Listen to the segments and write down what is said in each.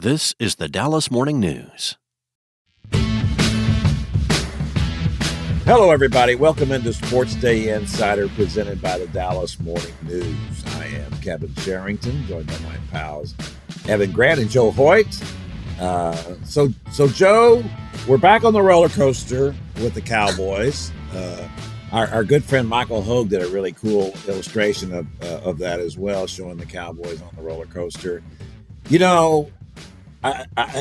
This is the Dallas Morning News. Hello, everybody. Welcome into SportsDay Insider presented by the Dallas Morning News. I am Kevin Sherrington, joined by my pals Grant and Joe Hoyt. So Joe, we're back on the roller coaster with the Cowboys. Our good friend Michael Hogue did a really cool illustration of that as well, showing the Cowboys on the roller coaster. You know,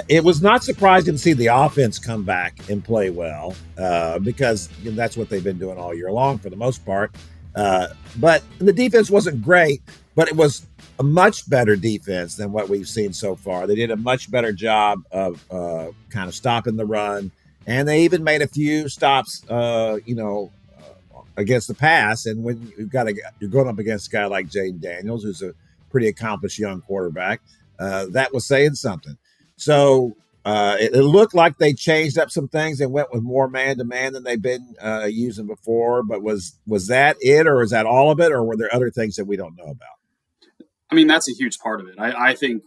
it was not surprising to see the offense come back and play well because that's what they've been doing all year long for the most part. But the defense wasn't great, but it was a much better defense than what we've seen so far. They did a much better job of kind of stopping the run, and they even made a few stops, against the pass. And when you're going up against a guy like Jaden Daniels, who's a pretty accomplished young quarterback, that was saying something. So it looked like they changed up some things and went with more man-to-man than they've been using before. But was that it, or is that all of it, or were there other things that we don't know about? I mean, that's a huge part of it. I think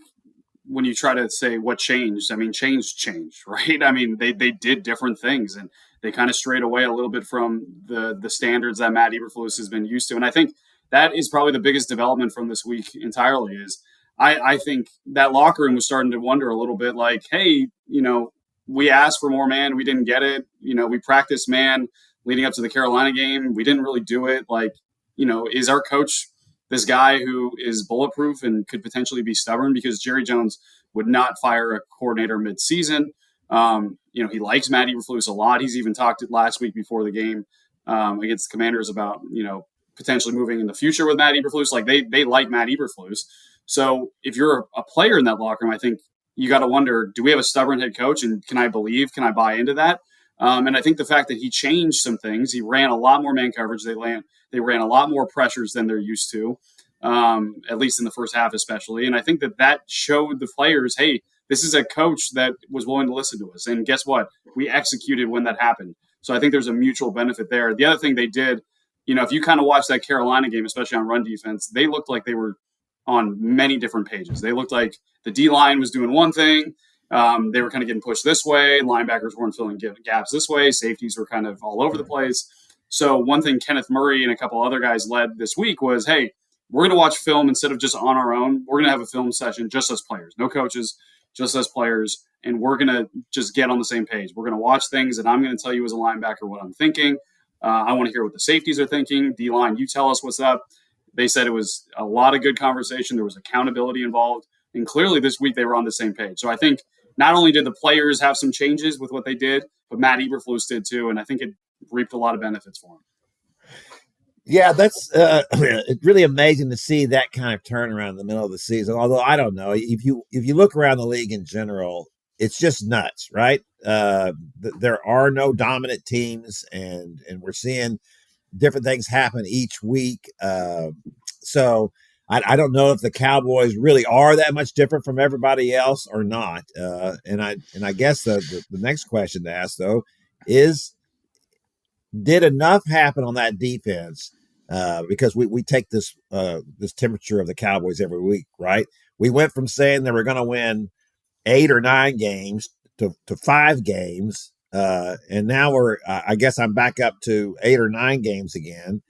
when you try to say what changed, I mean, changed, right? I mean, they did different things, and they kind of strayed away a little bit from the standards that Matt Eberflus has been used to. And I think that is probably the biggest development from this week entirely is I think that locker room was starting to wonder a little bit like, hey, we asked for more man. We didn't get it. We practiced man leading up to the Carolina game. We didn't really do it. Like, is our coach this guy who is bulletproof and could potentially be stubborn? Because Jerry Jones would not fire a coordinator midseason. He likes Matt Eberflus a lot. He's even talked last week before the game against the Commanders about, potentially moving in the future with Matt Eberflus. Like they like Matt Eberflus. So if you're a player in that locker room, I think you got to wonder, do we have a stubborn head coach? And can I buy into that? And I think the fact that he changed some things, he ran a lot more man coverage. They ran a lot more pressures than they're used to, at least in the first half especially. And I think that showed the players, hey, this is a coach that was willing to listen to us. And guess what? We executed when that happened. So I think there's a mutual benefit there. The other thing they did, if you kind of watch that Carolina game, especially on run defense, they looked like they were on many different pages. They looked like the D-line was doing one thing. They were kind of getting pushed this way. Linebackers weren't filling gaps this way. Safeties were kind of all over the place. So one thing Kenneth Murray and a couple other guys led this week was, hey, we're going to watch film instead of just on our own. We're going to have a film session just as players, no coaches, just as players, and we're going to just get on the same page. We're going to watch things, and I'm going to tell you as a linebacker what I'm thinking. I want to hear what the safeties are thinking. D-line, you tell us what's up. They said it was a lot of good conversation. There was accountability involved. And clearly this week they were on the same page. So I think not only did the players have some changes with what they did, but Matt Eberflus did too. And I think it reaped a lot of benefits for him. Yeah, that's really amazing to see that kind of turnaround in the middle of the season. Although I don't know, if you look around the league in general, it's just nuts, right? There are no dominant teams, and we're seeing different things happen each week. So I don't know if the Cowboys really are that much different from everybody else or not. And I guess the next question to ask though is, did enough happen on that defense? Because we take this temperature of the Cowboys every week, right? We went from saying they were going to win 8 or 9 games to 5 games. And now I guess I'm back up to 8 or 9 games again.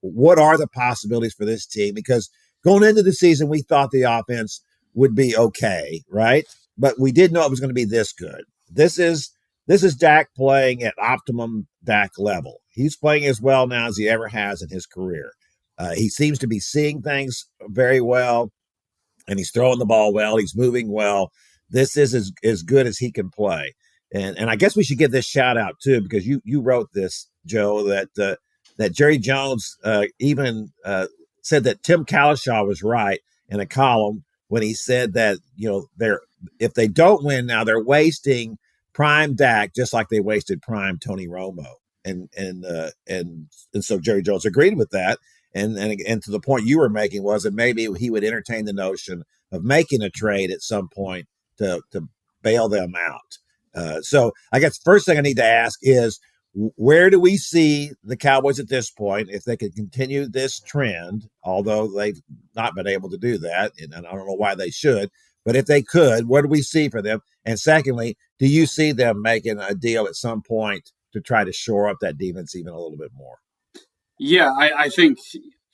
What are the possibilities for this team? Because going into the season, we thought the offense would be okay, right? But we didn't know it was going to be this good. This is Dak playing at optimum Dak level. He's playing as well now as he ever has in his career. He seems to be seeing things very well, and he's throwing the ball well. He's moving well. This is as good as he can play. And I guess we should give this shout out too, because you wrote this, Joe, that Jerry Jones even said that Tim Kalishaw was right in a column when he said that if they don't win now, they're wasting prime Dak just like they wasted prime Tony Romo. And so Jerry Jones agreed with that. And to the point you were making was that maybe he would entertain the notion of making a trade at some point to bail them out. So I guess first thing I need to ask is, where do we see the Cowboys at this point if they could continue this trend, although they've not been able to do that, and I don't know why they should, But if they could, what do we see for them? And secondly, do you see them making a deal at some point to try to shore up that defense even a little bit more? Yeah, I think,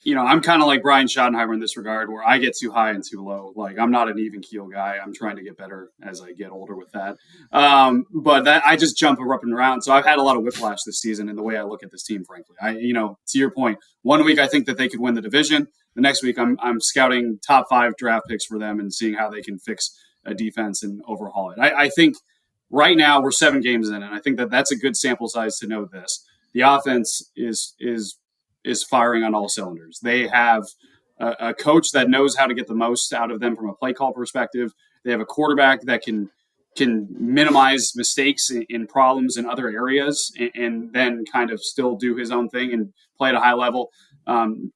I'm kind of like Brian Schottenheimer in this regard, where I get too high and too low. Like, I'm not an even keel guy. I'm trying to get better as I get older with that. But that I just jump up and around. So I've had a lot of whiplash this season in the way I look at this team, frankly. To your point, one week I think that they could win the division. The next week I'm scouting top 5 draft picks for them and seeing how they can fix a defense and overhaul it. I think right now we're 7 games in, and I think that that's a good sample size to know this. The offense is firing on all cylinders. They have a coach that knows how to get the most out of them from a play call perspective. They have a quarterback that can minimize mistakes in problems in other areas and then kind of still do his own thing and play at a high level.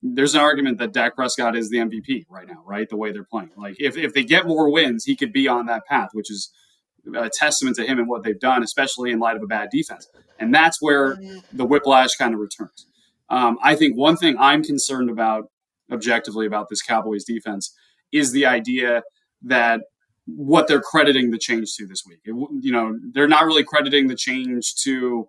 There's an argument that Dak Prescott is the MVP right now, right? The way they're playing. Like if they get more wins, he could be on that path, which is a testament to him and what they've done, especially in light of a bad defense. And that's where the whiplash kind of returns. I think one thing I'm concerned about objectively about this Cowboys defense is the idea that what they're crediting the change to this week. They're not really crediting the change to,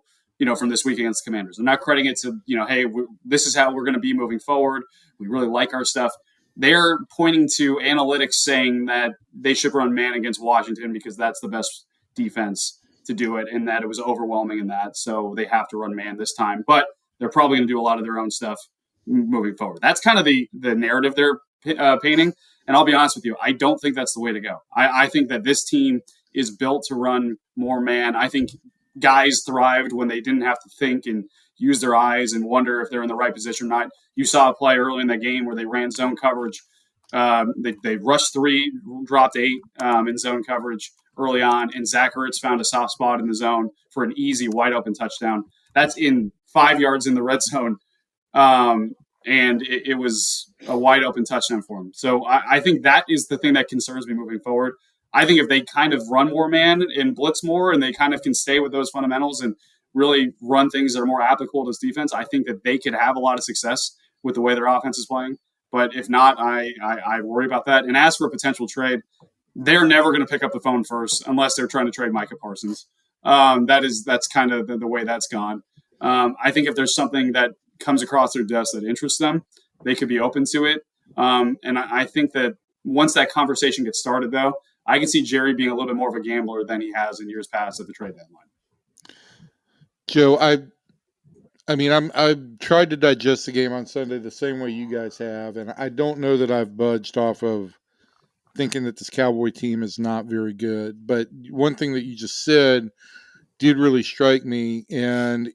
from this week against the Commanders. They're not crediting it to, hey, this is how we're going to be moving forward. We really like our stuff. They're pointing to analytics saying that they should run man against Washington because that's the best defense to do it, and that it was overwhelming in that. So they have to run man this time. But they're probably going to do a lot of their own stuff moving forward. That's kind of the narrative they're painting. And I'll be honest with you, I don't think that's the way to go. I think that this team is built to run more man. I think guys thrived when they didn't have to think and use their eyes and wonder if they're in the right position or not. You saw a play early in the game where they ran zone coverage. They rushed 3, dropped 8 in zone coverage early on, and Zach Ertz found a soft spot in the zone for an easy, wide-open touchdown. That's in 5 yards in the red zone, and it was a wide-open touchdown for him. So I think that is the thing that concerns me moving forward. I think if they kind of run more man and blitz more and they kind of can stay with those fundamentals and really run things that are more applicable to this defense, I think that they could have a lot of success with the way their offense is playing. But if not, I worry about that. And as for a potential trade, they're never going to pick up the phone first unless they're trying to trade Micah Parsons. That's kind of the way that's gone. I think if there's something that comes across their desk that interests them, they could be open to it. And I think that once that conversation gets started, though, I can see Jerry being a little bit more of a gambler than he has in years past at the trade deadline. Joe, I've tried to digest the game on Sunday the same way you guys have, and I don't know that I've budged off of thinking that this Cowboy team is not very good. But one thing that you just said did really strike me, and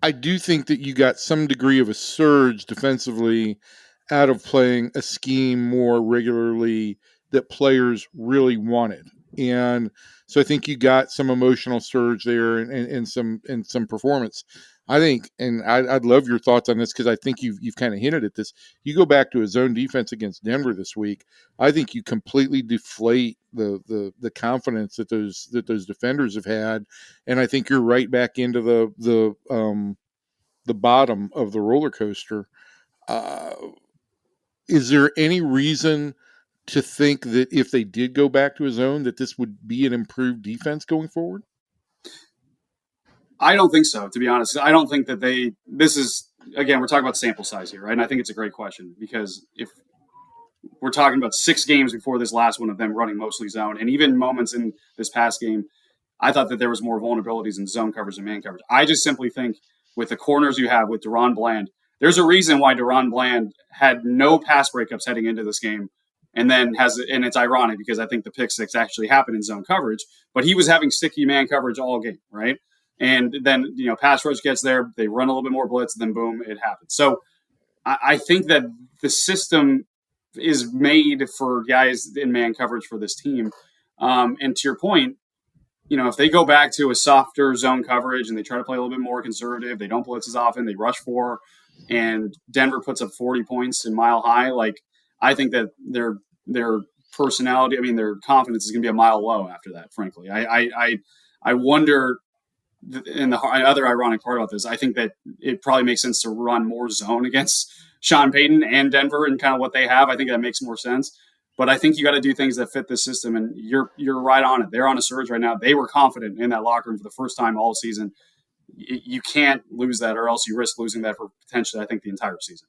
I do think that you got some degree of a surge defensively out of playing a scheme more regularly that players really wanted. And so I think you got some emotional surge there and some performance. I think, and I'd love your thoughts on this because I think you've kind of hinted at this. You go back to a zone defense against Denver this week. I think you completely deflate the confidence that those defenders have had, and I think you're right back into the bottom of the roller coaster. Is there any reason to think that if they did go back to a zone that this would be an improved defense going forward? I don't think so, to be honest. I don't think that this is, again, we're talking about sample size here, right? And I think it's a great question because if we're talking about 6 games before this last one of them running mostly zone, and even moments in this past game, I thought that there was more vulnerabilities in zone coverage and man coverage. I just simply think with the corners you have with Deron Bland, there's a reason why Deron Bland had no pass breakups heading into this game. And it's ironic because I think the pick six actually happened in zone coverage, but he was having sticky man coverage all game, right? And then, pass rush gets there, they run a little bit more blitz, then boom, it happens. So I think that the system is made for guys in man coverage for this team. And to your point, if they go back to a softer zone coverage and they try to play a little bit more conservative, they don't blitz as often, they rush 4, and Denver puts up 40 points in Mile High, I think that their personality, their confidence is going to be a mile low after that, frankly. I wonder, and the other ironic part about this, I think that it probably makes sense to run more zone against Sean Payton and Denver and kind of what they have. I think that makes more sense. But I think you got to do things that fit the system, and you're right on it. They're on a surge right now. They were confident in that locker room for the first time all season. You can't lose that, or else you risk losing that for potentially, I think, the entire season.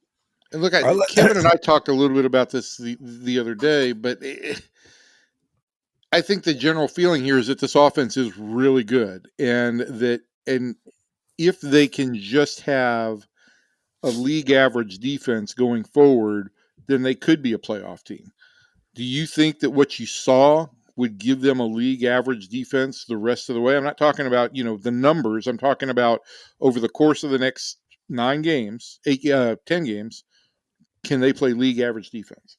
And look, Kevin and I talked a little bit about this the other day, but I think the general feeling here is that this offense is really good, and if they can just have a league average defense going forward, then they could be a playoff team. Do you think that what you saw would give them a league average defense the rest of the way? I'm not talking about, the numbers. I'm talking about over the course of the next 10 games, can they play league average defense?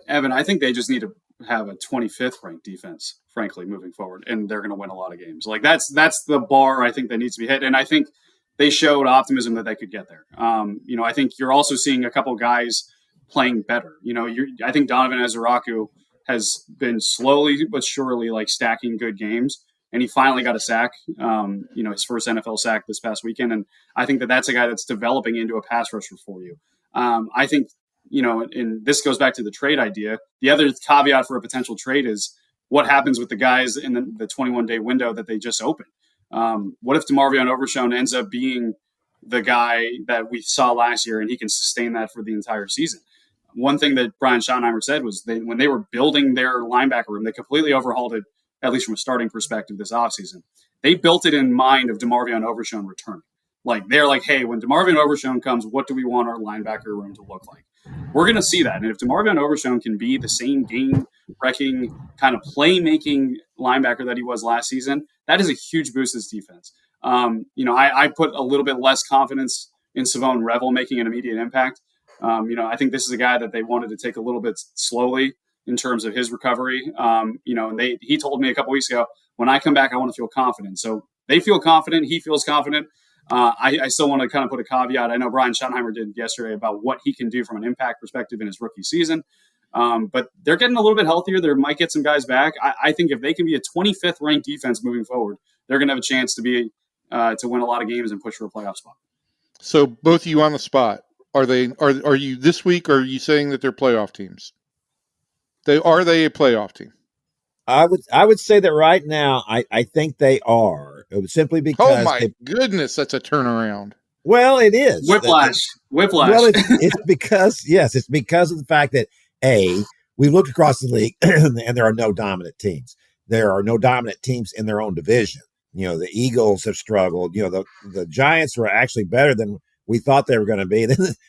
Evan, I think they just need to have a 25th ranked defense, frankly, moving forward, and they're going to win a lot of games. Like that's the bar I think that needs to be hit, and I think they showed optimism that they could get there. I think you're also seeing a couple guys playing better. I think Donovan Ezeraku has been slowly but surely like stacking good games, and he finally got a sack. His first NFL sack this past weekend, and I think that's a guy that's developing into a pass rusher for you. I think. And this goes back to the trade idea. The other caveat for a potential trade is what happens with the guys in the 21-day window that they just opened. What if DeMarvion Overshown ends up being the guy that we saw last year and he can sustain that for the entire season? One thing that Brian Schottenheimer said was when they were building their linebacker room, they completely overhauled it, at least from a starting perspective this offseason. They built it in mind of DeMarvion Overshown returning. Like they're like, hey, when DeMarvion Overshown comes, what do we want our linebacker room to look like? We're going to see that. And if DeMarvion Overshown can be the same game-wrecking kind of playmaking linebacker that he was last season, that is a huge boost to this defense. I put a little bit less confidence in Savone Revel making an immediate impact. I think this is a guy that they wanted to take a little bit slowly in terms of his recovery. He told me a couple weeks ago, when I come back, I want to feel confident. So they feel confident. He feels confident. I still want to kind of put a caveat. I know Brian Schottenheimer did yesterday about what he can do from an impact perspective in his rookie season. But they're getting a little bit healthier. They might get some guys back. I think if they can be a 25th ranked defense moving forward, they're going to have a chance to win a lot they and push for a playoff spot. So both of you on the spot, are you this week, or are you saying that they're playoff teams? Are they a playoff team? I would say that right now, I think they are. It was simply because. Oh my goodness, that's a turnaround. Well, it is. Whiplash. Well, it's because of the fact that we looked across the league and there are no dominant teams. There are no dominant teams in their own division. The Eagles have struggled. The Giants were actually better than we thought they were going to be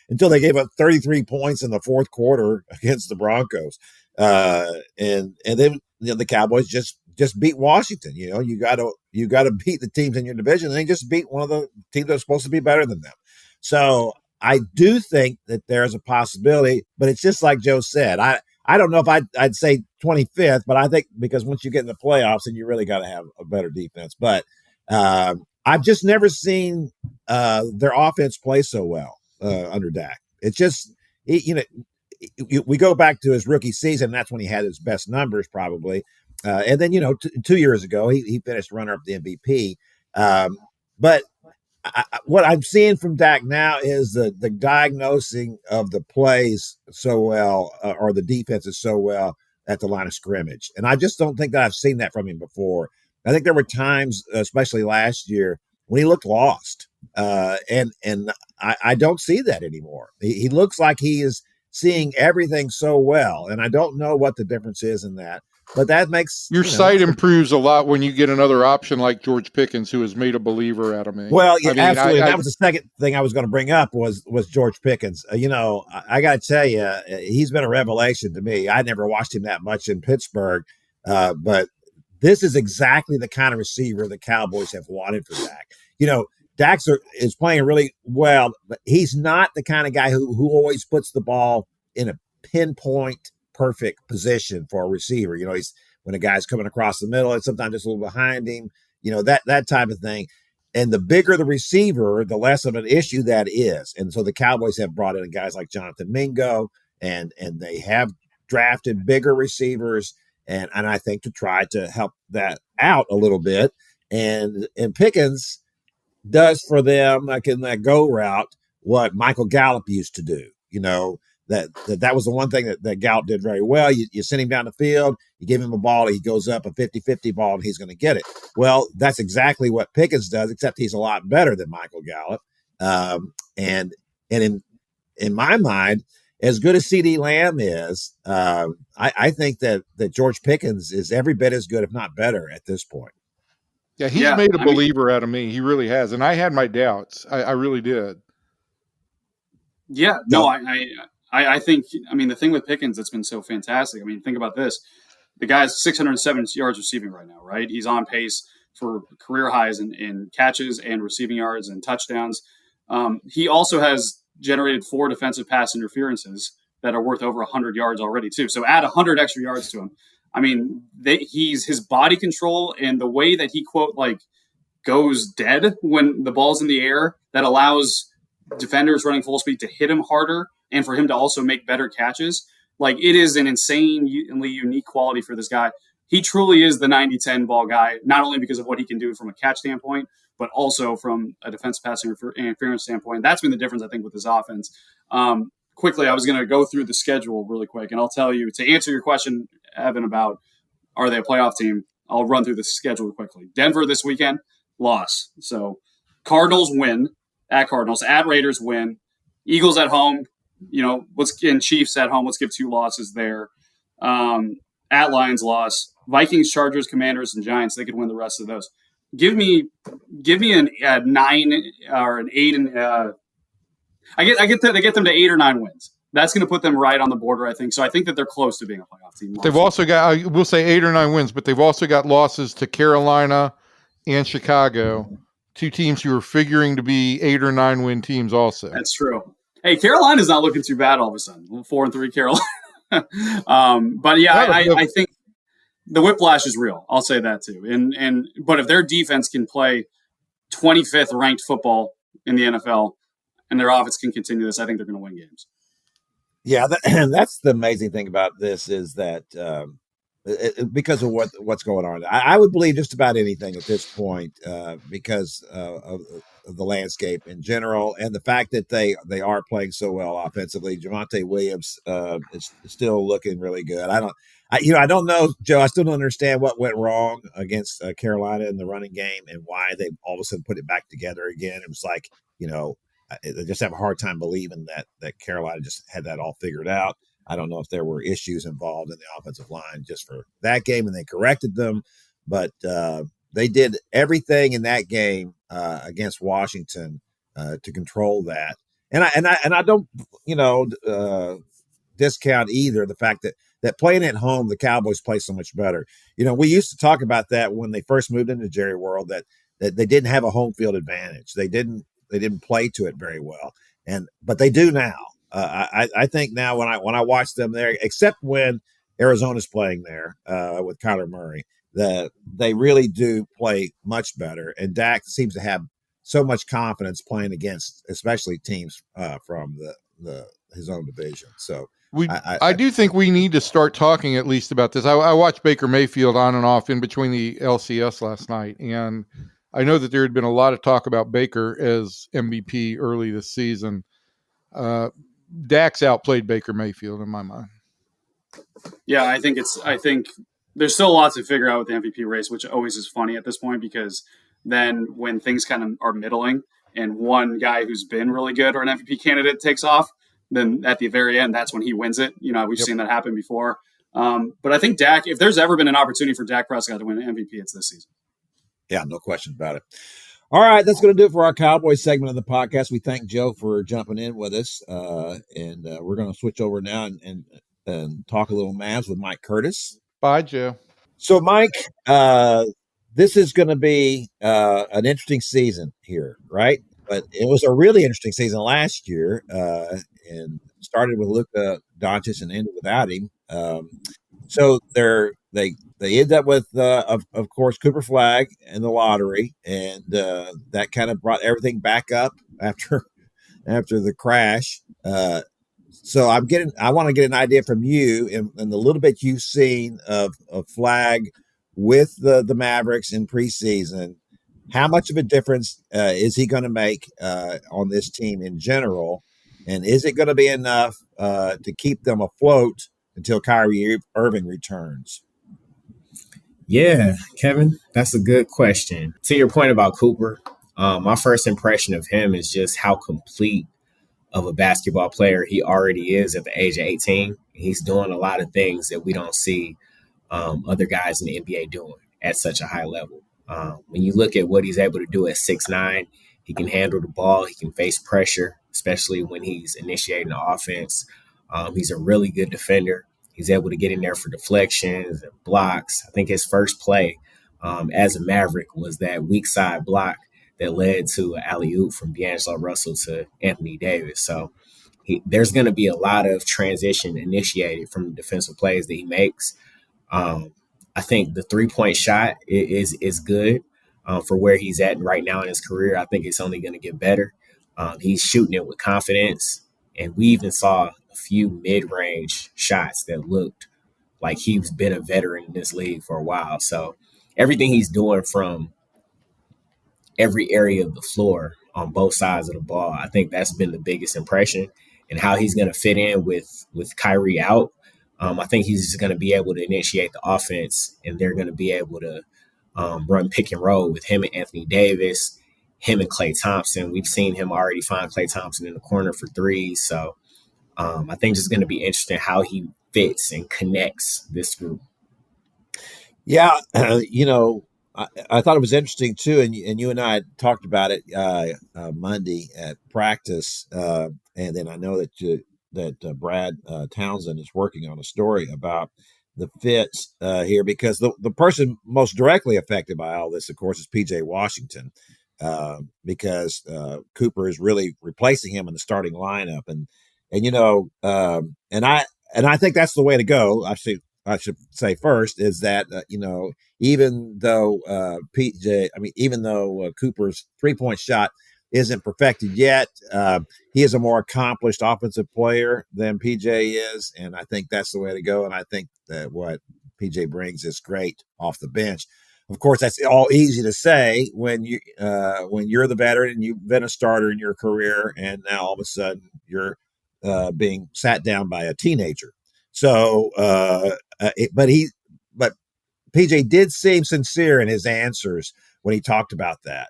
until they gave up 33 points in the fourth quarter against the Broncos. And then the Cowboys just beat Washington. You got to beat the teams in your division, and they just beat one of the teams that's supposed to be better than them. So I do think that there's a possibility, but it's just like Joe said. I don't know if I'd say 25th, but I think because once you get in the playoffs, then you really got to have a better defense. But I've just never seen their offense play so well under Dak. It's just we go back to his rookie season. That's when he had his best numbers, probably. And then 2 years ago, he finished runner-up the MVP. But what I'm seeing from Dak now is the diagnosing of the plays so well, or the defenses so well at the line of scrimmage. And I just don't think that I've seen that from him before. I think there were times, especially last year, when he looked lost. And I don't see that anymore. He looks like he is seeing everything so well. And I don't know what the difference is in that. But that makes your sight improves a lot when you get another option like George Pickens, who has made a believer out of me. Well, yeah, absolutely. That was the second thing I was going to bring up was George Pickens. I got to tell you, he's been a revelation to me. I never watched him that much in Pittsburgh, but this is exactly the kind of receiver the Cowboys have wanted for Dak. Dak is playing really well, but he's not the kind of guy who always puts the ball in a pinpoint perfect position for a receiver. He's when a guy's coming across the middle and sometimes just a little behind him, that type of thing. And the bigger the receiver, the less of an issue that is. And so the Cowboys have brought in guys like Jonathan Mingo, and they have drafted bigger receivers, and I think to try to help that out a little bit. And Pickens does for them, like in that go route, what Michael Gallup used to do. that was the one thing that Gallup did very well. You send him down the field, you give him a ball, he goes up a 50-50 ball, and he's going to get it. Well, that's exactly what Pickens does, except he's a lot better than Michael Gallup. And in my mind, as good as CeeDee Lamb is, I think that George Pickens is every bit as good, if not better, at this point. Yeah, he's made a believer out of me. He really has. And I had my doubts. I really did. Yeah, no, I think, the thing with Pickens that's been so fantastic. Think about this. The guy's 607 yards receiving right now, right? He's on pace for career highs in catches and receiving yards and touchdowns. He also has generated 4 defensive pass interferences that are worth over 100 yards already, too. So add 100 extra yards to him. He's his body control and the way that he, quote, goes dead when the ball's in the air, that allows defenders running full speed to hit him harder and for him to also make better catches. It is an insanely unique quality for this guy. He truly is the 90-10 ball guy, not only because of what he can do from a catch standpoint, but also from a defensive pass interference standpoint. That's been the difference, I think, with this offense. Quickly, I was going to go through the schedule really quick, and I'll tell you, to answer your question, Evan, about are they a playoff team, I'll run through the schedule quickly. Denver this weekend, loss. So Cardinals win at Cardinals, at Raiders win, Eagles at home, Chiefs at home. Let's give 2 losses there. At Lions loss, Vikings, Chargers, Commanders, and Giants. They could win the rest of those. Give me a 9 or an 8, and I get them to 8 or 9 wins. That's going to put them right on the border, I think. So I think that they're close to being a playoff team. They've also got, we'll say 8 or 9 wins, but they've also got losses to Carolina and Chicago, 2 teams who are figuring to be 8 or 9 win teams also. That's true. Hey, Carolina's not looking too bad all of a sudden. 4-3 Carolina. But yeah, I think the whiplash is real. I'll say that too. But if their defense can play 25th ranked football in the NFL and their offense can continue this, I think they're going to win games. Yeah, that's the amazing thing about this is that because of what's going on, I would believe just about anything at this point because of the landscape in general and the fact that they are playing so well offensively. Javonte Williams is still looking really good. I don't know, Joe. I still don't understand what went wrong against Carolina in the running game and why they all of a sudden put it back together again. It was like, they just have a hard time believing that Carolina just had that all figured out. I don't know if there were issues involved in the offensive line just for that game, and they corrected them. But they did everything in that game against Washington to control that. And I don't, discount either the fact that playing at home, the Cowboys play so much better. We used to talk about that when they first moved into Jerry World, that they didn't have a home field advantage. They didn't play to it very well, but they do now. I think now when I watch them there, except when Arizona's playing there with Kyler Murray, they really do play much better. And Dak seems to have so much confidence playing against, especially teams from his own division. So I do think we need to start talking at least about this. I watched Baker Mayfield on and off in between the LCS last night, and I know that there had been a lot of talk about Baker as MVP early this season. Dak's outplayed Baker Mayfield in my mind. Yeah, I think there's still lots to figure out with the MVP race, which always is funny at this point, because then when things kind of are middling and one guy who's been really good or an MVP candidate takes off, then at the very end, that's when he wins it. We've seen that happen before. But I think Dak, if there's ever been an opportunity for Dak Prescott to win an MVP, it's this season. Yeah, no question about it. All right, that's going to do it for our Cowboys segment of the podcast. We thank Joe for jumping in with us, and we're going to switch over now and talk a little Mavs with Mike Curtis. Bye, Joe. So, Mike, this is going to be an interesting season here, right? But it was a really interesting season last year, and started with Luka Doncic and ended without him. So they ended up with, of course, Cooper Flagg in the lottery, and that kind of brought everything back up after the crash. So I want to get an idea from you and the little bit you've seen of Flagg with the Mavericks in preseason. How much of a difference is he going to make on this team in general? And is it going to be enough to keep them afloat until Kyrie Irving returns? Yeah, Kevin, that's a good question. To your point about Cooper, my first impression of him is just how complete of a basketball player he already is at the age of 18. He's doing a lot of things that we don't see other guys in the NBA doing at such a high level. When you look at what he's able to do at 6'9", he can handle the ball, he can face pressure, especially when he's initiating the offense. He's a really good defender. He's able to get in there for deflections and blocks. I think his first play as a Maverick was that weak side block that led to an alley-oop from D'Angelo Russell to Anthony Davis. So there's going to be a lot of transition initiated from the defensive plays that he makes. I think the three-point shot is good for where he's at right now in his career. I think it's only going to get better. He's shooting it with confidence, and we even saw a few mid-range shots that looked like he's been a veteran in this league for a while. So everything he's doing from every area of the floor on both sides of the ball, I think that's been the biggest impression. And how he's going to fit in with Kyrie out, I think he's just going to be able to initiate the offense, and they're going to be able to run pick and roll with him and Anthony Davis, him and Klay Thompson. We've seen him already find Klay Thompson in the corner for threes. So I think it's going to be interesting how he fits and connects this group. Yeah, I thought it was interesting too, and you and I talked about it Monday at practice, and then I know that Brad Townsend is working on a story about the fits here, because the person most directly affected by all this, of course, is P.J. Washington, because Cooper is really replacing him in the starting lineup, and I think that's the way to go. I should say first is that even though Cooper's 3-point shot isn't perfected yet, he is a more accomplished offensive player than PJ is, and I think that's the way to go. And I think that what PJ brings is great off the bench. Of course, that's all easy to say when you're the veteran and you've been a starter in your career, and now all of a sudden you're being sat down by a teenager. So, but PJ did seem sincere in his answers when he talked about that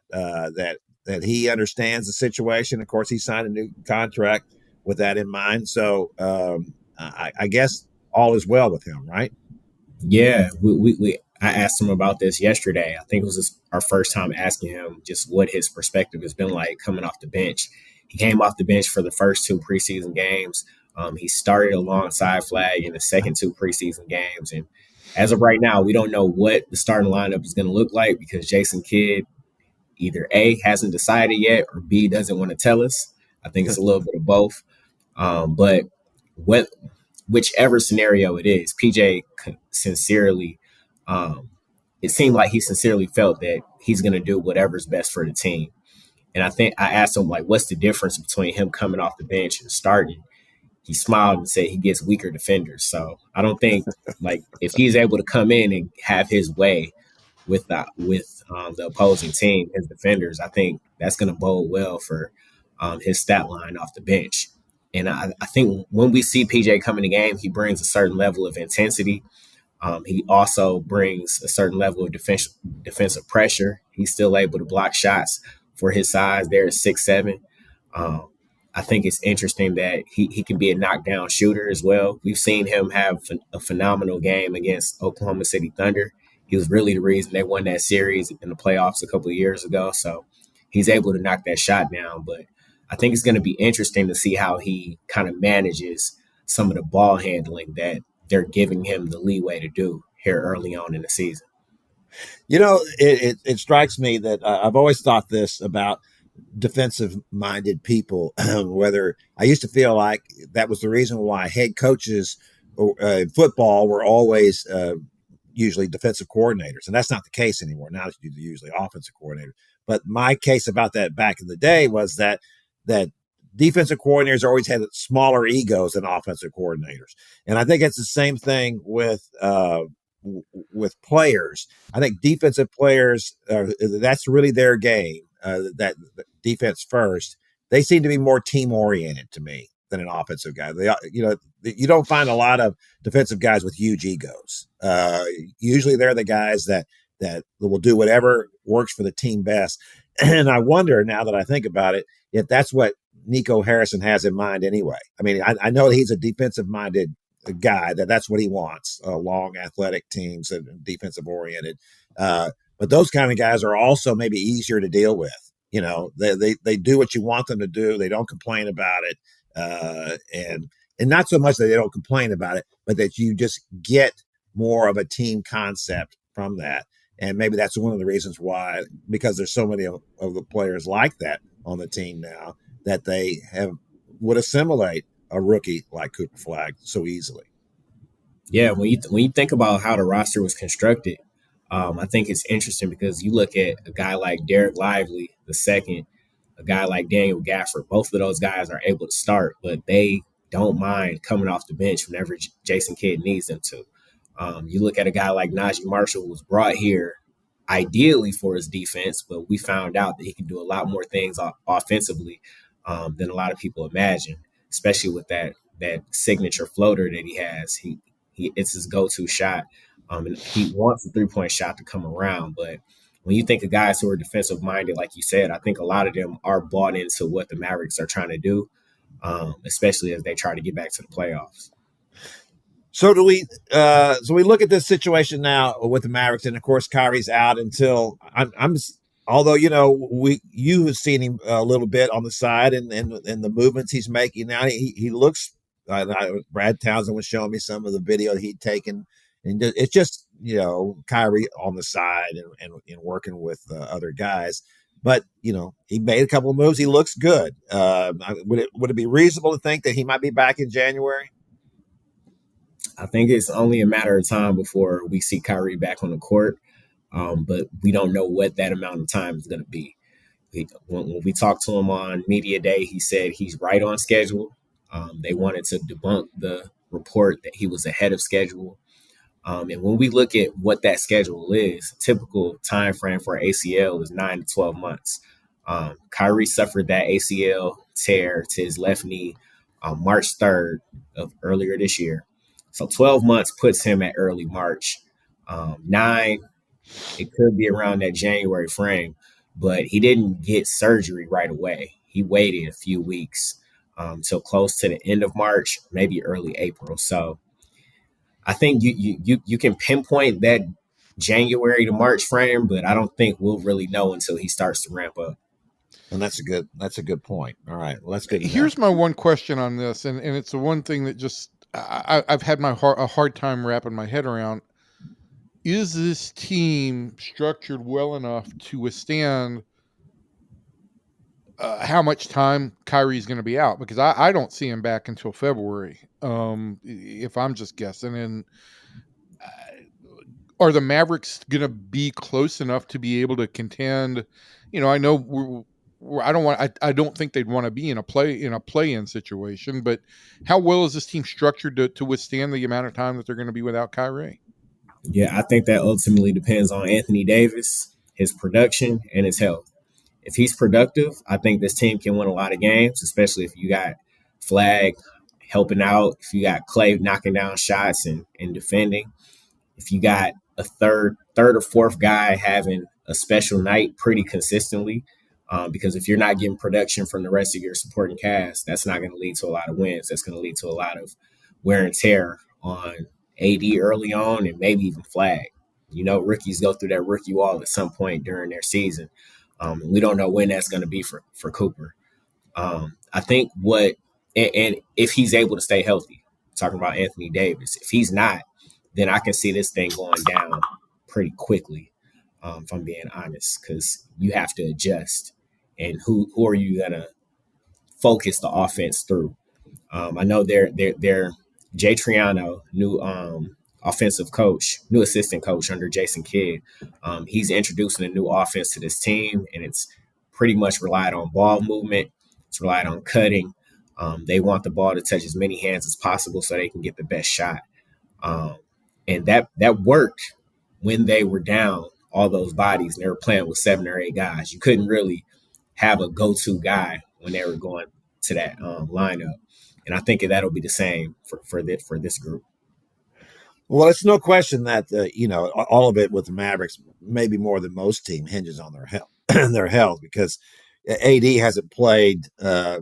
he understands the situation. Of course, he signed a new contract with that in mind. So, I guess all is well with him, right? Yeah, I asked him about this yesterday. I think it was our first time asking him just what his perspective has been like coming off the bench. He came off the bench for the first 2 preseason games. He started alongside Flagg in the second 2 preseason games. And as of right now, we don't know what the starting lineup is going to look like because Jason Kidd either A, hasn't decided yet, or B, doesn't want to tell us. I think it's a little bit of both. But whichever scenario it is, PJ sincerely, it seemed like he sincerely felt that he's going to do whatever's best for the team. And I think I asked him, what's the difference between him coming off the bench and starting? He smiled and said he gets weaker defenders. So I don't think, if he's able to come in and have his way with the opposing team, his defenders, I think that's going to bode well for his stat line off the bench. And I think when we see PJ come in the game, he brings a certain level of intensity. He also brings a certain level of defensive pressure. He's still able to block shots for his size there at 6'7". I think it's interesting that he can be a knockdown shooter as well. We've seen him have a phenomenal game against Oklahoma City Thunder. He was really the reason they won that series in the playoffs a couple of years ago. So he's able to knock that shot down. But I think it's going to be interesting to see how he kind of manages some of the ball handling that they're giving him the leeway to do here early on in the season. It strikes me that I've always thought this about defensive-minded people, whether I used to feel like that was the reason why head coaches in football were always usually defensive coordinators. And that's not the case anymore. Now it's usually offensive coordinators. But my case about that back in the day was that defensive coordinators always had smaller egos than offensive coordinators. And I think it's the same thing with players. I think defensive players, that's really their game, that defense first. they seem to be more team oriented to me than an offensive guy. You don't find a lot of defensive guys with huge egos. Usually they're the guys that will do whatever works for the team best. And I wonder, now that I think about it, if that's what Nico Harrison has in mind anyway. I mean, I know he's a defensive minded guy, that's what he wants, long athletic teams and defensive oriented. But those kind of guys are also maybe easier to deal with. They do what you want them to do. They don't complain about it. And not so much that they don't complain about it, but that you just get more of a team concept from that. And maybe that's one of the reasons why, because there's so many of the players like that on the team now, that they would assimilate a rookie like Cooper Flagg so easily. Yeah, when you think about how the roster was constructed, I think it's interesting because you look at a guy like Derek Lively, the second, a guy like Daniel Gafford. Both of those guys are able to start, but they don't mind coming off the bench whenever Jason Kidd needs them to. You look at a guy like Najee Marshall, who was brought here ideally for his defense, but we found out that he can do a lot more things offensively than a lot of people imagine, especially with that signature floater that he has. It's his go-to shot. And he wants the three-point shot to come around. But when you think of guys who are defensive-minded, like you said, I think a lot of them are bought into what the Mavericks are trying to do, especially as they try to get back to the playoffs. So we look at this situation now with the Mavericks, and of course Kyrie's out until although you have seen him a little bit on the side and the movements he's making now. He looks. Brad Townsend was showing me some of the video that he'd taken, and it's just Kyrie on the side and working with other guys. But he made a couple of moves. He looks good. Would it be reasonable to think that he might be back in January? I think it's only a matter of time before we see Kyrie back on the court, but we don't know what that amount of time is going to be. When we talked to him on Media Day, he said he's right on schedule. They wanted to debunk the report that he was ahead of schedule. And when we look at what that schedule is, typical time frame for ACL is 9 to 12 months. Kyrie suffered that ACL tear to his left knee on March 3rd of earlier this year. So 12 months puts him at early March. 9, it could be around that January frame, but he didn't get surgery right away. He waited a few weeks till close to the end of March, maybe early April. So I think you can pinpoint that January to March frame, but I don't think we'll really know until he starts to ramp up. And that's a good point. All right, well, that's good. Here's my one question on this, and it's the one thing that just I've had a hard time wrapping my head around. Is this team structured well enough to withstand how much time Kyrie's going to be out? Because I don't see him back until February, if I'm just guessing. And are the Mavericks going to be close enough to be able to contend? I know I don't think they'd want to be in a play-in situation, but how well is this team structured to withstand the amount of time that they're going to be without Kyrie? Yeah, I think that ultimately depends on Anthony Davis, his production, and his health. If he's productive, I think this team can win a lot of games, especially if you got Flagg helping out, if you got Clay knocking down shots and defending, if you got a third or fourth guy having a special night pretty consistently, because if you're not getting production from the rest of your supporting cast, that's not going to lead to a lot of wins. That's going to lead to a lot of wear and tear on AD early on and maybe even Flagg. Rookies go through that rookie wall at some point during their season. We don't know when that's going to be for Cooper. I think and if he's able to stay healthy, talking about Anthony Davis, if he's not, then I can see this thing going down pretty quickly, if I'm being honest, because you have to adjust. And who are you going to focus the offense through? I know they're Jay Triano, new offensive coach, new assistant coach under Jason Kidd. He's introducing a new offense to this team, and it's pretty much relied on ball movement. It's relied on cutting. They want the ball to touch as many hands as possible so they can get the best shot. And that worked when they were down all those bodies and they were playing with 7 or 8 guys. You couldn't really have a go-to guy when they were going to that lineup. And I think that'll be the same for this group. Well, it's no question that all of it with the Mavericks, maybe more than most teams, hinges on their health. Their health, because AD hasn't played. A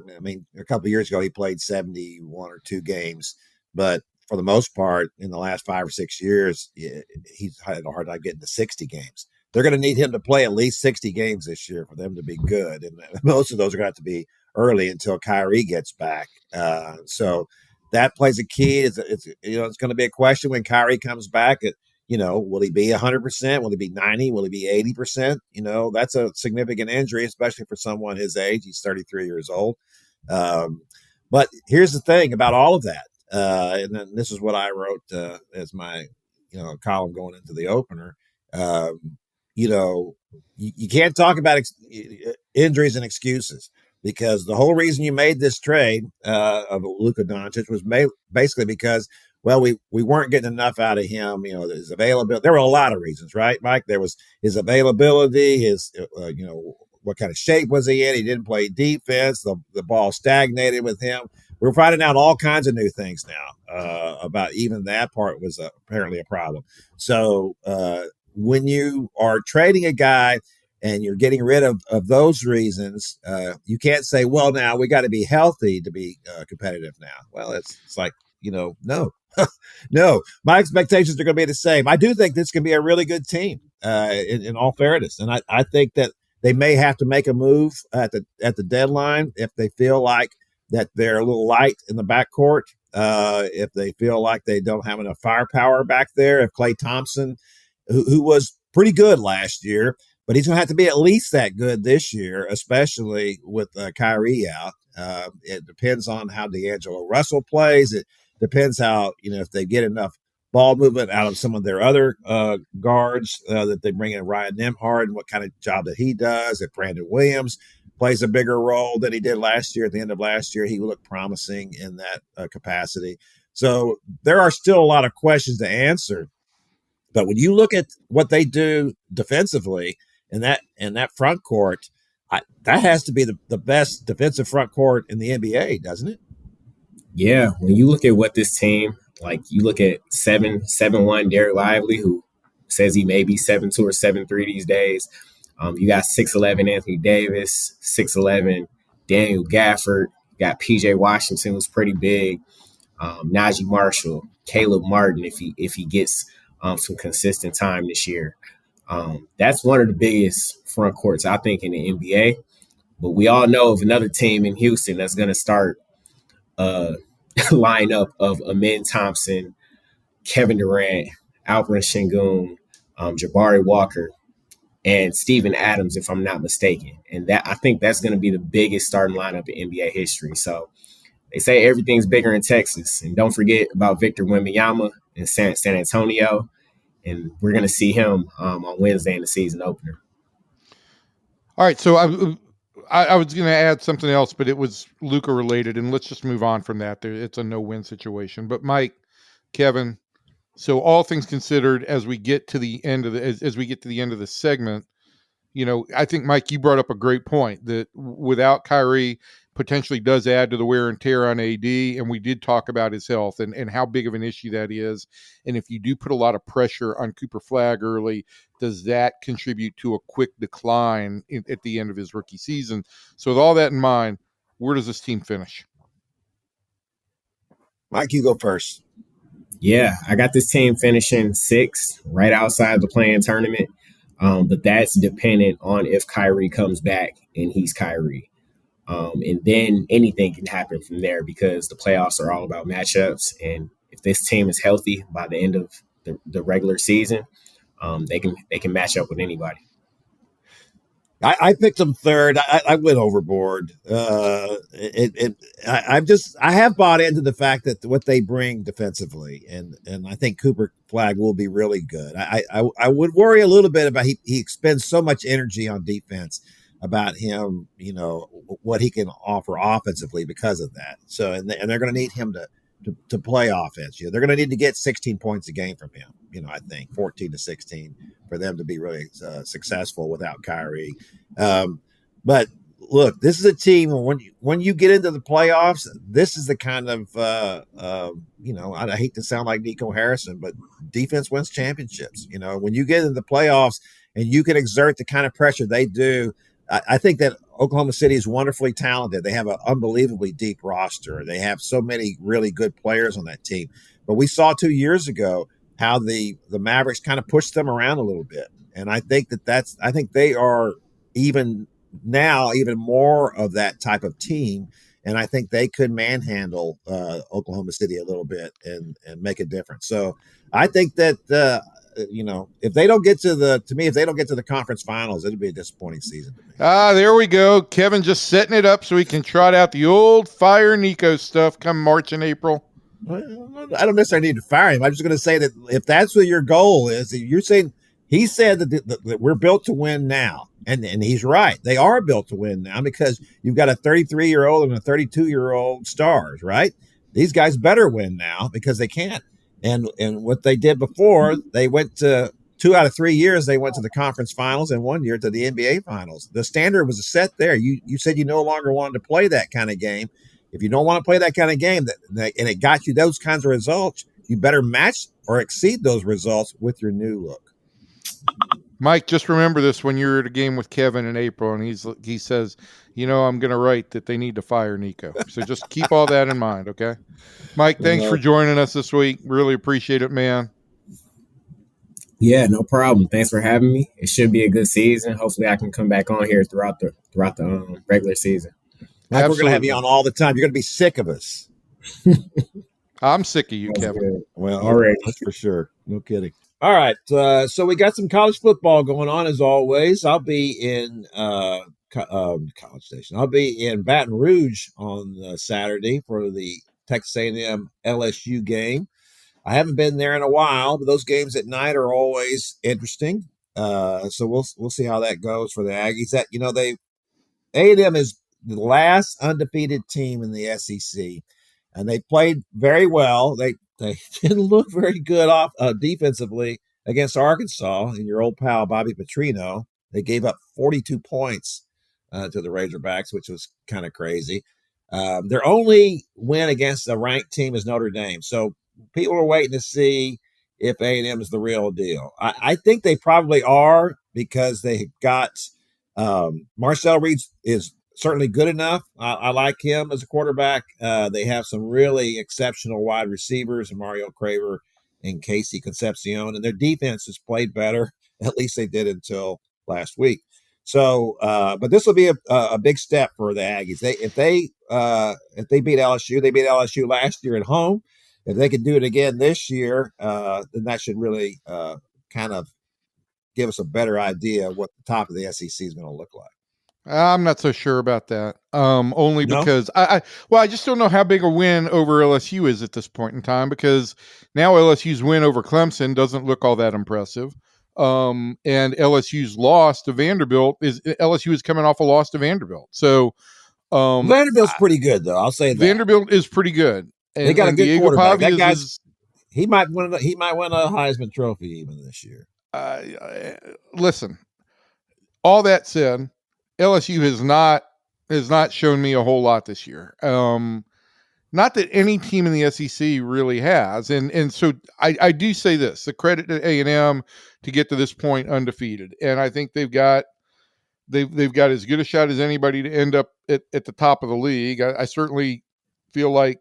couple of years ago he played 71 or 2 games, but for the most part, in the last 5 or 6 years, he's had a hard time getting to 60 games. They're going to need him to play at least 60 games this year for them to be good, and most of those are going to have to be early until Kyrie gets back. So that plays a key. It's going to be a question when Kyrie comes back. Will he be 100%? Will he be 90? Will he be 80%? That's a significant injury, especially for someone his age. He's 33 years old. But here's the thing about all of that. And then this is what I wrote as my, column going into the opener. You can't talk about injuries and excuses, because the whole reason you made this trade of Luka Doncic was basically because, well, we weren't getting enough out of him. His availability. There were a lot of reasons, right, Mike? There was his availability, his, what kind of shape was he in? He didn't play defense. The ball stagnated with him. We're finding out all kinds of new things now about even that part was apparently a problem. So when you are trading a guy and you're getting rid of those reasons, you can't say, well, now we got to be healthy to be competitive now. Well, it's like, no. No, my expectations are going to be the same. I do think this can be a really good team in all fairness. And I think that they may have to make a move at the deadline if they feel like that they're a little light in the backcourt, if they feel like they don't have enough firepower back there, if Klay Thompson, who was pretty good last year, but he's going to have to be at least that good this year, especially with Kyrie out. It depends on how D'Angelo Russell plays. It depends how, if they get enough ball movement out of some of their other guards that they bring in Ryan Nembhard and what kind of job that he does. If Brandon Williams plays a bigger role than he did last year, at the end of last year, he looked promising in that capacity. So there are still a lot of questions to answer. But when you look at what they do defensively in that front court, that has to be the best defensive front court in the NBA, doesn't it? Yeah, when you look at what this team, like you look at 7'1" Derek Lively, who says he may be 7'2" or 7'3" these days. You got 6'11" Anthony Davis, 6'11" Daniel Gafford. You got PJ Washington, who's pretty big. Najee Marshall, Caleb Martin, if he gets some consistent time this year. That's one of the biggest front courts, I think, in the NBA. But we all know of another team in Houston that's going to start lineup of Amin Thompson, Kevin Durant, Alperen Sengun, Jabari Walker, and Steven Adams, if I'm not mistaken. And I think that's going to be the biggest starting lineup in NBA history. So they say everything's bigger in Texas. And don't forget about Victor Wembanyama in San Antonio. And we're going to see him on Wednesday in the season opener. All right, so I was going to add something else, but it was Luka related, and let's just move on from that. It's a no-win situation. But Mike, Kevin, so all things considered, as we get to the end of the segment, I think Mike, you brought up a great point that without Kyrie, potentially does add to the wear and tear on AD, and we did talk about his health and how big of an issue that is. And if you do put a lot of pressure on Cooper Flagg early, does that contribute to a quick decline at the end of his rookie season? So with all that in mind, where does this team finish? Mike, you go first. Yeah, I got this team finishing 6th, right outside the play-in tournament. But that's dependent on if Kyrie comes back and he's Kyrie. And then anything can happen from there because the playoffs are all about matchups. And if this team is healthy by the end of the regular season, they can match up with anybody. I picked them 3rd. I went overboard. I have bought into the fact that what they bring defensively, and I think Cooper Flagg will be really good. I would worry a little bit about he expends so much energy on defense about him, what he can offer offensively because of that. So and they're going to need him to play offense. They're going to need to get 16 points a game from him. I think 14 to 16 for them to be really successful without Kyrie. But look, this is a team when you get into the playoffs, this is the kind of I hate to sound like Nico Harrison, but defense wins championships. When you get into the playoffs and you can exert the kind of pressure they do, I think that Oklahoma City is wonderfully talented. They have an unbelievably deep roster. They have so many really good players on that team. But we saw 2 years ago how the Mavericks kind of pushed them around a little bit, and I think I think they are even more of that type of team, and I think they could manhandle Oklahoma City a little bit and make a difference. So I think that if they don't get to the conference finals, it'll be a disappointing season to me. There we go. Kevin just setting it up so he can trot out the old fire Nico stuff come March and April. Well, I don't necessarily need to fire him. I'm just going to say that if that's what your goal is, you're saying he said that we're built to win now. And he's right. They are built to win now because you've got a 33-year-old and a 32-year-old stars, right? These guys better win now because they can't. And what they did before, they went to 2 out of 3 years, they went to the conference finals, and 1 year to the NBA finals. The standard was set there. You said you no longer wanted to play that kind of game. If you don't want to play that kind of game and it got you those kinds of results, you better match or exceed those results with your new look. Mike, just remember this when you're at a game with Kevin in April, and he says, I'm going to write that they need to fire Nico. So just keep all that in mind, okay? Mike, thanks for joining us this week. Really appreciate it, man. Yeah, no problem. Thanks for having me. It should be a good season. Hopefully I can come back on here throughout the regular season. Mike, we're going to have you on all the time. You're going to be sick of us. I'm sick of you, That's Kevin. good. Well, already. That's for sure. No kidding. All right. So we got some college football going on as always. I'll be in College Station. I'll be in Baton Rouge on Saturday for the Texas A&M LSU game. I haven't been there in a while, but those games at night are always interesting. So we'll see how that goes for the Aggies. A&M is the last undefeated team in the SEC, and they played very well. They didn't look very good off defensively against Arkansas and your old pal Bobby Petrino. They gave up 42 points to the Razorbacks, which was kind of crazy. Their only win against a ranked team is Notre Dame. So people are waiting to see if A&M is the real deal. I think they probably are because they got Marcel Reed is certainly good enough. I like him as a quarterback. They have some really exceptional wide receivers, Mario Craver and Casey Concepcion, and their defense has played better. At least they did until last week. So, but this will be a big step for the Aggies. If they beat LSU, they beat LSU last year at home. If they can do it again this year, then that should really kind of give us a better idea of what the top of the SEC is going to look like. I'm not so sure about that. Only because I just don't know how big a win over LSU is at this point in time, because now LSU's win over Clemson doesn't look all that impressive. And LSU's loss to Vanderbilt LSU is coming off a loss to Vanderbilt. So Vanderbilt's pretty good, though. I'll say that. Vanderbilt is pretty good. And, they got a good Diego quarterback. Pavia That guy's he might win a Heisman Trophy even this year. Listen, all that said, LSU has not shown me a whole lot this year. Not that any team in the SEC really has, and so I do say this: the credit to A&M to get to this point undefeated, and I think they've got as good a shot as anybody to end up at the top of the league. I certainly feel like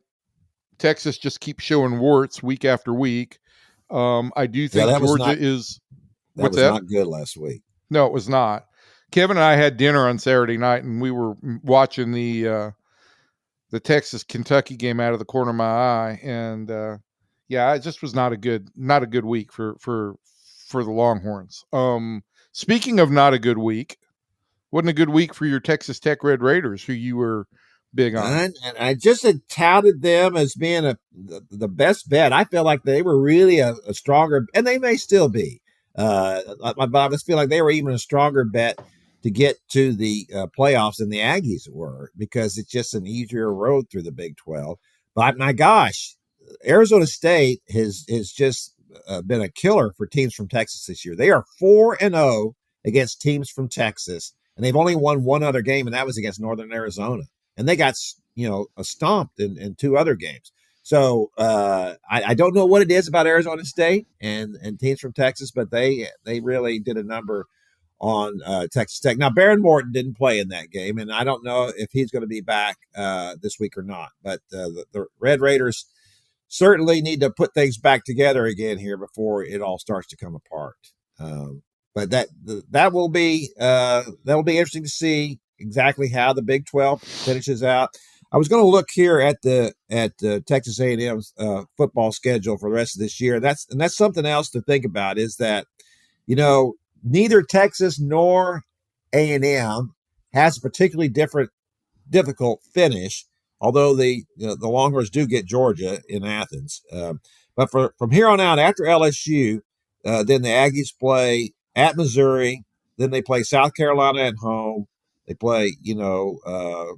Texas just keeps showing warts week after week. I do think Georgia is. That was not good last week. No, it was not. Kevin and I had dinner on Saturday night, and we were watching the Texas-Kentucky game out of the corner of my eye, and it just was not a good week for the Longhorns. Speaking of not a good week, wasn't a good week for your Texas Tech Red Raiders, who you were big on. And I just had touted them as being the best bet. I felt like they were really a stronger, and they may still be. But I just feel like they were even a stronger bet to get to the playoffs than the Aggies were, because it's just an easier road through the Big 12. But my gosh, Arizona State has just been a killer for teams from Texas this year. They are 4-0 against teams from Texas and they've only won one other game, and that was against Northern Arizona, and they got stomped in two other games. So I don't know what it is about Arizona State and teams from Texas, but they really did a number on Texas Tech. Now, Baron Morton didn't play in that game, and I don't know if he's going to be back this week or not. But the Red Raiders certainly need to put things back together again here before it all starts to come apart. But that will be interesting to see exactly how the Big 12 finishes out. I was going to look here at the Texas A&M's football schedule for the rest of this year. That's something else to think about, is that neither Texas nor A&M has a particularly difficult finish, although the Longhorns do get Georgia in Athens. But from here on out, after LSU, then the Aggies play at Missouri, then they play South Carolina at home. They play,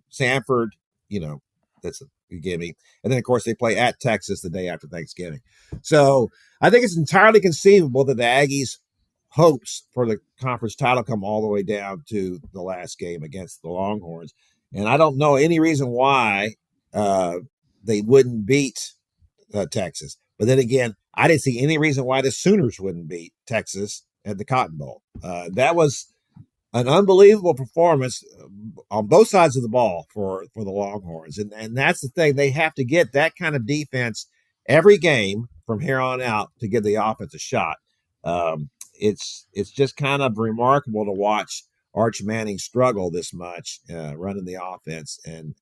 Sanford, that's a gimme. And then, of course, they play at Texas the day after Thanksgiving. So I think it's entirely conceivable that the Aggies' hopes for the conference title come all the way down to the last game against the Longhorns. And I don't know any reason why they wouldn't beat Texas. But then again, I didn't see any reason why the Sooners wouldn't beat Texas at the Cotton Bowl. That was an unbelievable performance on both sides of the ball for the Longhorns. And that's the thing. They have to get that kind of defense every game from here on out to give the offense a shot. It's just kind of remarkable to watch Arch Manning struggle this much running the offense, and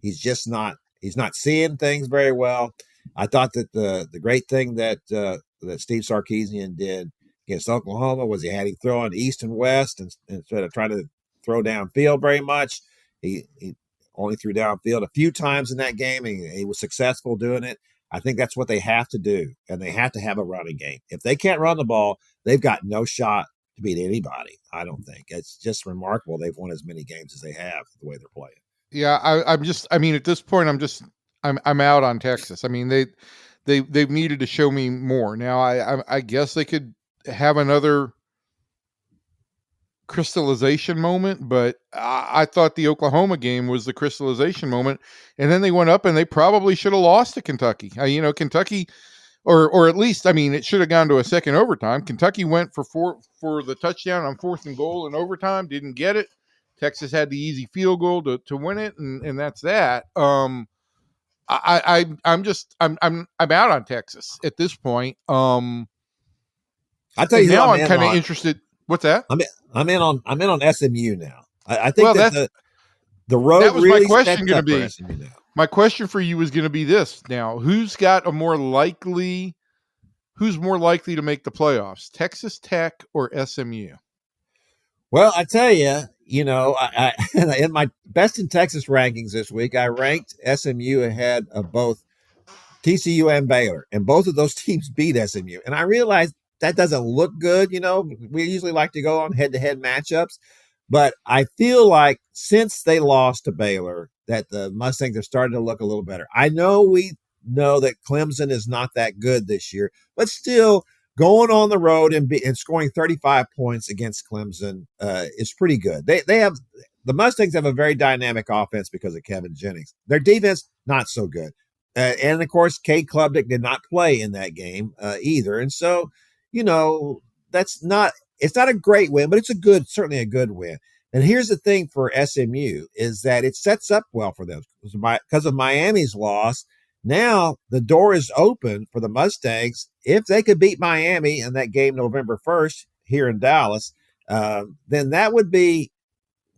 he's not seeing things very well. I thought that the great thing that Steve Sarkisian did against Oklahoma was he had him throwing east and west instead of trying to throw downfield very much. He only threw downfield a few times in that game, and he was successful doing it. I think that's what they have to do, and they have to have a running game. If they can't run the ball, they've got no shot to beat anybody, I don't think. It's just remarkable they've won as many games as they have the way they're playing. Yeah, at this point, I'm out on Texas. I mean, they've needed to show me more. Now, I guess they could have another crystallization moment, but I thought the Oklahoma game was the crystallization moment, and then they went up and they probably should have lost to Kentucky. Kentucky, or at least, it should have gone to a second overtime. Kentucky went for the touchdown on 4th and goal in overtime, didn't get it. Texas had the easy field goal to win it, and that's that. I'm out on Texas at this point. I tell you now, I'm kind of interested. What's that? I'm in on SMU now. I think the road that was really my question going to be. SMU now. My question for you is going to be this now: who's more likely to make the playoffs, Texas Tech or SMU? Well, I tell you, I in my best in Texas rankings this week, I ranked SMU ahead of both TCU and Baylor, and both of those teams beat SMU. And I realized that doesn't look good. We usually like to go on head-to-head matchups, but I feel like since they lost to Baylor, that the Mustangs are starting to look a little better. I know we know that Clemson is not that good this year, but still going on the road and scoring 35 points against Clemson is pretty good. The Mustangs have a very dynamic offense because of Kevin Jennings. Their defense, not so good. And of course, Cade Klubnik did not play in that game either. And so, it's not a great win, but it's certainly a good win. And here's the thing for SMU is that it sets up well for them because of Miami's loss. Now the door is open for the Mustangs. If they could beat Miami in that game November 1st here in Dallas, then that would be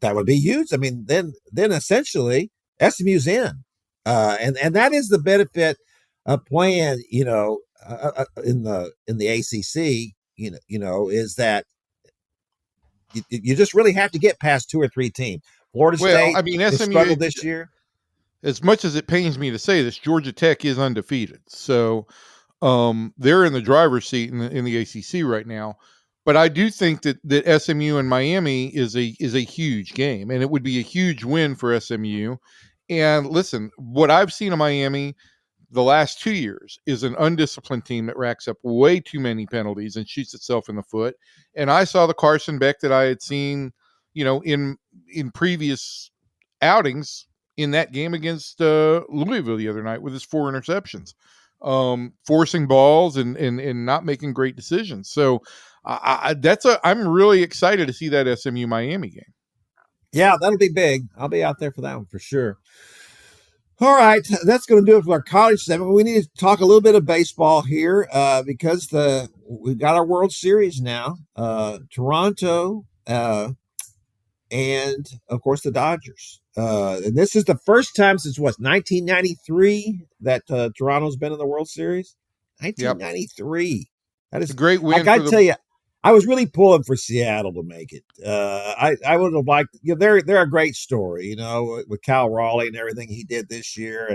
huge. Then essentially SMU's in, and that is the benefit of playing, in the ACC. Is that you just really have to get past 2 or 3 teams. Florida State, SMU struggled this year. As much as it pains me to say this, Georgia Tech is undefeated, so they're in the driver's seat in the ACC right now. But I do think that SMU and Miami is a huge game, and it would be a huge win for SMU. And listen, what I've seen of Miami the last 2 years is an undisciplined team that racks up way too many penalties and shoots itself in the foot. And I saw the Carson Beck that I had seen, in previous outings in that game against Louisville the other night with his 4 interceptions, forcing balls and not making great decisions. So I'm really excited to see that SMU Miami game. Yeah, that'll be big. I'll be out there for that one for sure. All right, that's going to do it for our college segment. We need to talk a little bit of baseball here because we've got our World Series now. Toronto and, of course, the Dodgers. And this is the first time since, 1993 that Toronto's been in the World Series? 1993. Yep. That is a great win. Tell you, I was really pulling for Seattle to make it. I would have liked, they're a great story, with Cal Raleigh and everything he did this year,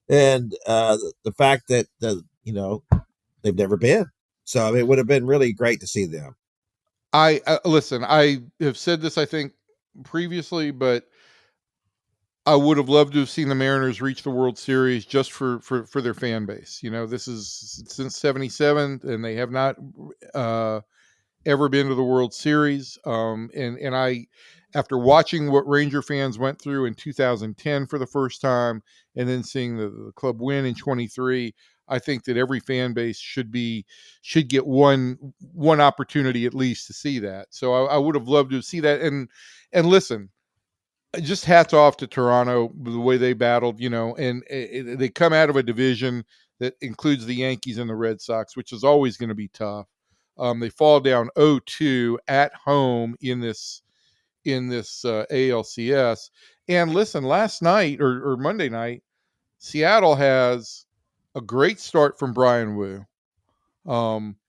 and the fact that they've never been. So it would have been really great to see them. Listen, I have said this I think previously, but I would have loved to have seen the Mariners reach the World Series just for their fan base. This is since '77, and they have not ever been to the World Series. And I, after watching what Ranger fans went through in 2010 for the first time, and then seeing the club win in 23, I think that every fan base should get one opportunity at least to see that. So I would have loved to see that. And listen, just hats off to Toronto, the way they battled, and they come out of a division that includes the Yankees and the Red Sox, which is always going to be tough. They fall down 0-2 at home in this ALCS. And listen, last night or Monday night, Seattle has a great start from Brian Wu.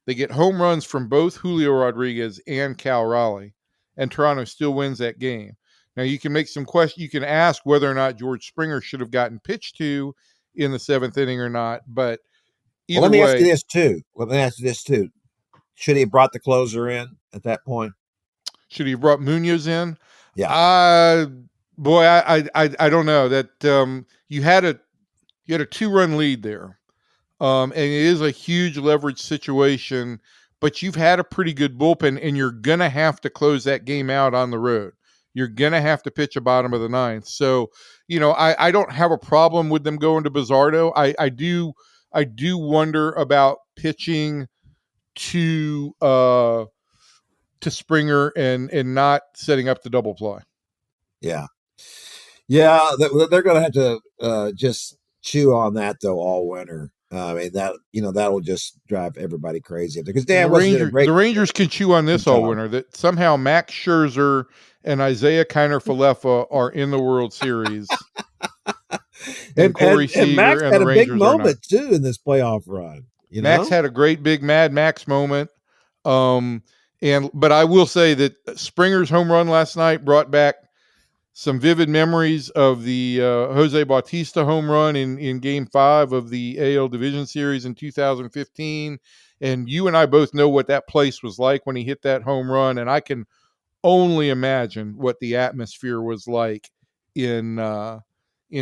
They get home runs from both Julio Rodriguez and Cal Raleigh, and Toronto still wins that game. Now you can make some questions. You can ask whether or not George Springer should have gotten pitched to in the 7th inning or not. But let me ask you this too. Should he have brought the closer in at that point? Should he have brought Munoz in? Yeah. Boy, I don't know that. You had a 2-run lead there. And it is a huge leverage situation, but you've had a pretty good bullpen, and you're going to have to close that game out on the road. You're going to have to pitch a bottom of the 9th. So, I don't have a problem with them going to Bizzardo. I do wonder about pitching to Springer and not setting up the double play. Yeah. Yeah, they're going to have to just chew on that though all winter. I mean that'll just drive everybody crazy because the Rangers can chew on this all winter. That somehow Max Scherzer and Isaiah Kiner-Falefa are in the World Series, and Corey Seager Max had a big moment too in this playoff run. Max had a great big Mad Max moment, but I will say that Springer's home run last night brought back some vivid memories of the Jose Bautista home run in Game 5 of the AL Division Series in 2015. And you and I both know what that place was like when he hit that home run. And I can only imagine what the atmosphere was like in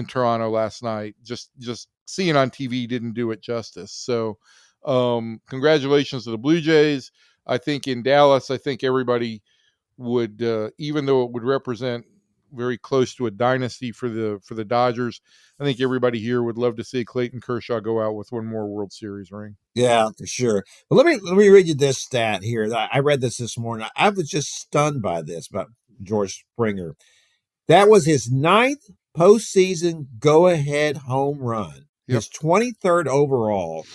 Toronto last night. Just seeing on TV didn't do it justice. So congratulations to the Blue Jays. I think in Dallas, everybody would, even though it would represent very close to a dynasty for the Dodgers, I think everybody here would love to see Clayton Kershaw go out with one more World Series ring. Yeah, for sure. But let me read you this stat here. I read this morning. I was just stunned by this about George Springer. That was his 9th postseason go-ahead home run, his 23rd overall,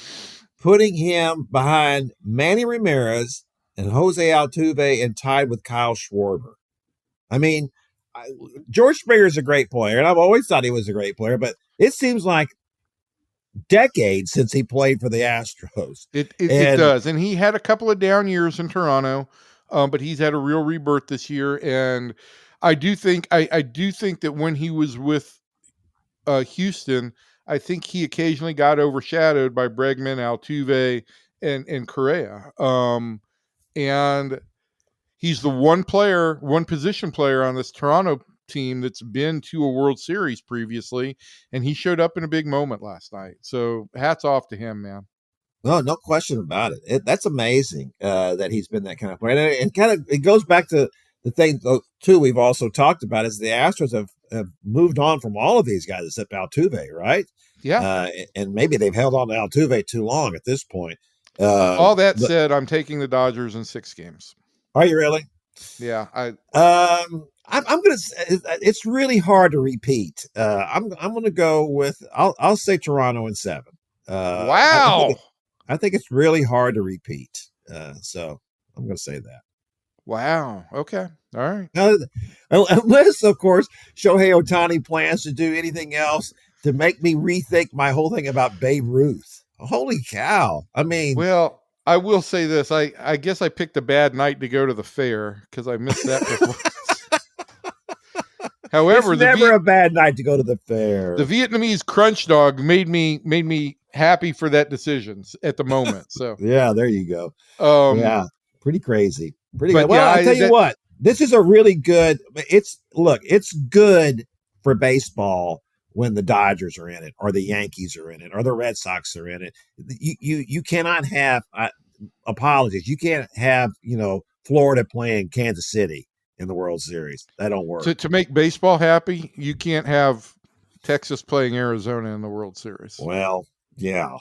putting him behind Manny Ramirez and Jose Altuve and tied with Kyle Schwarber. I mean, George Springer is a great player, and I've always thought he was a great player, but it seems like decades since he played for the Astros. It does, and he had a couple of down years in Toronto, but he's had a real rebirth this year, and I do think that when he was with Houston, I think he occasionally got overshadowed by Bregman, Altuve, and Correa, and he's the one position player on this Toronto team that's been to a World Series previously, and he showed up in a big moment last night. So hats off to him, man. No question about it. That's amazing that he's been that kind of player. And it goes back to the thing, though, too, we've also talked about is the Astros have moved on from all of these guys except Altuve, right? Yeah. And maybe they've held on to Altuve too long at this point. All that said, I'm taking the Dodgers in 6 games. Are you really? Yeah. I'm gonna say it's really hard to repeat. I'm gonna go with I'll say Toronto in 7. Wow. I think it's really hard to repeat. So I'm gonna say that. Wow. Okay. All right. Unless, of course, Shohei Ohtani plans to do anything else to make me rethink my whole thing about Babe Ruth. Holy cow. I mean, well, I will say this. I guess I picked a bad night to go to the fair because I missed that performance. However, it's never a bad night to go to the fair. The Vietnamese crunch dog made me happy for that decision at the moment. So yeah, there you go. Yeah, pretty crazy. Pretty good. Well, I'll tell you what, this is a really good. It's good for baseball when the Dodgers are in it, or the Yankees are in it, or the Red Sox are in it. You cannot have apologies. You can't have Florida playing Kansas City in the World Series. That don't work. To make baseball happy, you can't have Texas playing Arizona in the World Series. Well, yeah.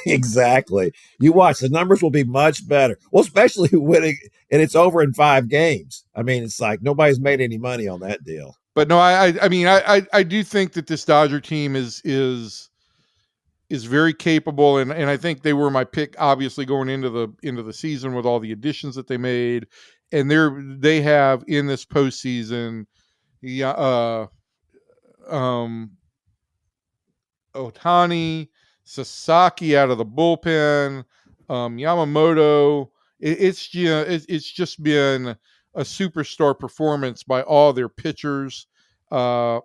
Exactly. You watch, the numbers will be much better. Well, especially winning, and it's over in 5 games. I mean, it's like nobody's made any money on that deal. But no, I mean, I do think that this Dodger team is very capable, and I think they were my pick, obviously, going into the season with all the additions that they made, and they have in this postseason, Ohtani, Sasaki out of the bullpen, Yamamoto. It's just been a superstar performance by all their pitchers. They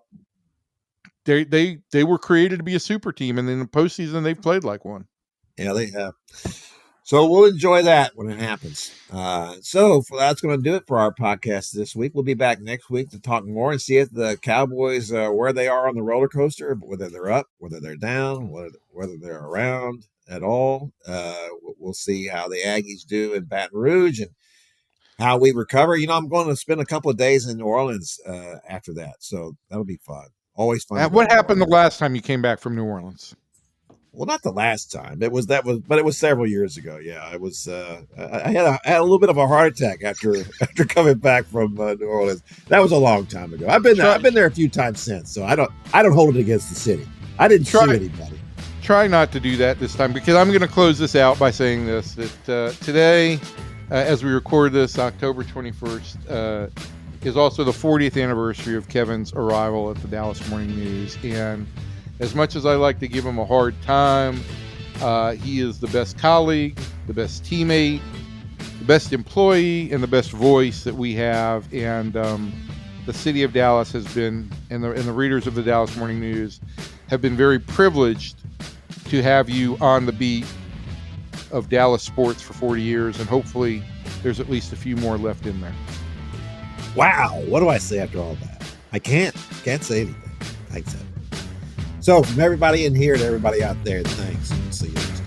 were created to be a super team, and in the postseason they've played like one. Yeah, they have. So we'll enjoy that when it happens. So that's going to do it for our podcast this week. We'll be back next week to talk more and see if the Cowboys, where they are on the roller coaster, whether they're up, whether they're down, whether they're around at all. We'll see how the Aggies do in Baton Rouge and how we recover. I'm going to spend a couple of days in New Orleans after that. So that'll be fun. Always fun. What happened the last time you came back from New Orleans? Well, not the last time. But it was several years ago. Yeah, it was. I had a little bit of a heart attack after coming back from New Orleans. That was a long time ago. I've been there a few times since, so I don't hold it against the city. I didn't sue anybody. Try not to do that this time, because I'm going to close this out by saying this: that today, as we record this, October 21st, is also the 40th anniversary of Kevin's arrival at the Dallas Morning News, and as much as I like to give him a hard time, he is the best colleague, the best teammate, the best employee, and the best voice that we have. And the city of Dallas has been, and the readers of the Dallas Morning News have been very privileged to have you on the beat of Dallas sports for 40 years. And hopefully there's at least a few more left in there. Wow. What do I say after all that? I can't say anything. Thanks. So from everybody in here to everybody out there, thanks. See you next time.